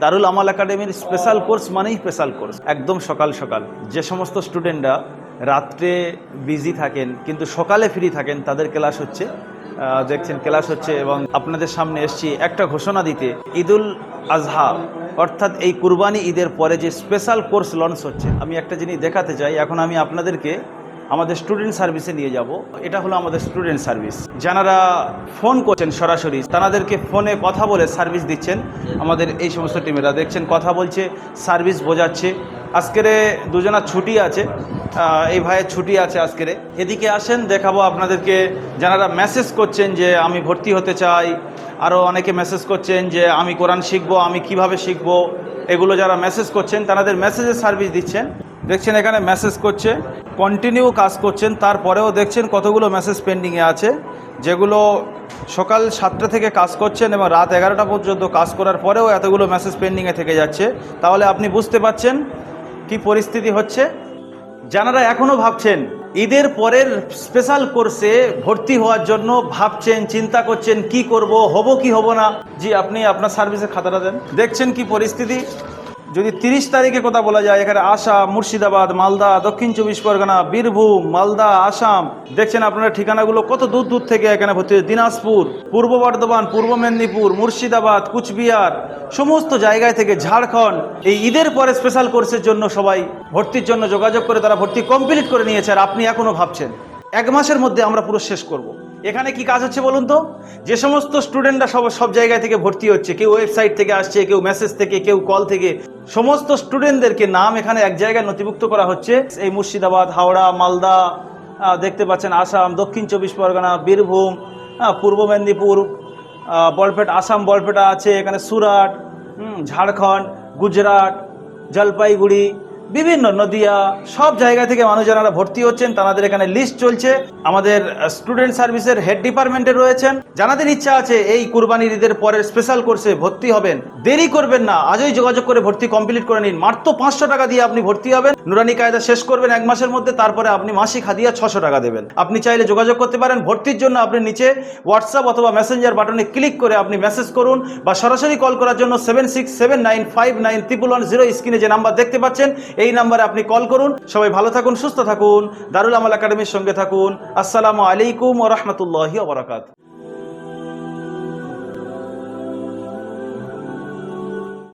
দারুল আমাল একাডেমির special course মানেই special course. একদম সকাল সকাল যে সমস্ত স্টুডেন্টরা রাত্রে বিজি থাকেন কিন্তু সকালে ফ্রি থাকেন তাদের ক্লাস হচ্ছে, দেখছেন ক্লাস হচ্ছে। এবং আপনাদের সামনে এসেছি একটা ঘোষণা দিতে, ঈদুল আজহা অর্থাৎ এই কুরবানি ঈদের পরে যে স্পেশাল কোর্স লঞ্চ হচ্ছে, আমি একটা জিনিস দেখাতে চাই। এখন আমি আপনাদেরকে আমাদের স্টুডেন্ট সার্ভিসে নিয়ে যাব। এটা হলো আমাদের স্টুডেন্ট সার্ভিস। যারা ফোন করছেন সরাসরি তাদেরকে ফোনে কথা বলে সার্ভিস দিচ্ছেন আমাদের এই সমস্ত টিমেরা, দেখছেন কথা বলছে, সার্ভিস বোঝাচ্ছে। আজকের দুজনা ছুটি আছে, এই ভাইয়ের ছুটি আছে আজকের। এদিকে আসেন, দেখাবো আপনাদেরকে। যারা মেসেজ করছেন যে আমি ভর্তি হতে চাই, আরও অনেকে মেসেজ করছেন যে আমি কোরআন শিখবো, আমি কিভাবে শিখবো, এগুলো যারা মেসেজ করছেন তাদের মেসেজের সার্ভিস দিচ্ছেন। দেখছেন এখানে মেসেজ করছে, কন্টিনিউ কাজ করছেন, তারপরেও দেখছেন কতগুলো মেসেজ পেন্ডিংয়ে আছে, যেগুলো সকাল 7টা থেকে কাজ করছেন এবং রাত 11টা পর্যন্ত কাজ করার পরেও এতগুলো মেসেজ পেন্ডিংয়ে থেকে যাচ্ছে। তাহলে আপনি বুঝতে পারছেন কি পরিস্থিতি হচ্ছে। যারা এখনও ভাবছেন ঈদের পরের স্পেশাল কোর্সে ভর্তি হওয়ার জন্য ভাবছেন, চিন্তা করছেন কি করব, হব কি হব না, জি আপনি আপনার সার্ভিসের খাতাটা দেন। দেখছেন কি পরিস্থিতি। যদি 30 তারিখে কথা বলা যায়, এখানে আসাম, মুর্শিদাবাদ, মালদা, দক্ষিণ 24 পরগনা, বীরভূম, মালদা, আসাম, দেখছেন আপনারা ঠিকানাগুলো কত দূর দূর থেকে এখানে ভর্তি হচ্ছে। দিনাজপুর, পূর্ব বর্ধমান, পূর্ব মেদিনীপুর, মুর্শিদাবাদ, কুচবিহার, সমস্ত জায়গায় থেকে, ঝাড়খণ্ড, এই ঈদের পরে স্পেশাল কোর্সের জন্য সবাই ভর্তির জন্য যোগাযোগ করে তারা ভর্তি কমপ্লিট করে নিয়েছে। আর আপনি এখনও ভাবছেন 1 মাসের মধ্যে আমরা পুরো শেষ করব। এখানে কি কাজ হচ্ছে বলুন তো? যে সমস্ত স্টুডেন্টরা সব জায়গায় থেকে ভর্তি হচ্ছে, কেউ ওয়েবসাইট থেকে আসছে, কেউ মেসেজ থেকে, কেউ কল থেকে, সমস্ত স্টুডেন্টদেরকে নাম এখানে এক জায়গায় নথিভুক্ত করা হচ্ছে। এই মুর্শিদাবাদ, হাওড়া, মালদা, দেখতে পাচ্ছেন আসাম, দক্ষিণ 24 পরগনা, বীরভূম, পূর্ব মেদিনীপুর, বরপেটা, আসাম বরপেটা আছে এখানে, সুরাট, ঝাড়খণ্ড, গুজরাট, জলপাইগুড়ি, বিভিন্ন নদিয়া, সব জায়গা থেকে মানুষ যারা ভর্তি হচ্ছেন তাদের এখানে লিস্ট চলছে। আমাদের স্টুডেন্ট সার্ভিসের হেড ডিপার্টমেন্টে রয়েছেন। যাদের ইচ্ছা আছে এই কুরবানির ঈদের পরের স্পেশাল কোর্সে ভর্তি হবেন, দেরি করবেন না, আজই যোগাযোগ করে ভর্তি কমপ্লিট করে নিন। মাত্র 500 টাকা দিয়ে আপনি ভর্তি হবেন, নুরানি কায়দা শেষ করবেন 1 মাসের মধ্যে, তারপরে আপনি মাসিক হাদিয়া 600 টাকা দেবেন। আপনি চাইলে যোগাযোগ করতে পারেন। ভর্তির জন্য আপনি নিচে হোয়াটসঅ্যাপ অথবা মেসেঞ্জার বাটনে ক্লিক করে আপনি মেসেজ করুন, বা সরাসরি কল করার জন্য 7679599110 স্ক্রিনে যে নাম্বার দেখতে পাচ্ছেন এই নাম্বারে আপনি কল করুন। সবাই ভালো থাকুন, সুস্থ থাকুন, দারুল আমাল একাডেমির সঙ্গে থাকুন। আসসালামু আলাইকুম ওয়া রাহমাতুল্লাহি ওয়া বারাকাতুহু।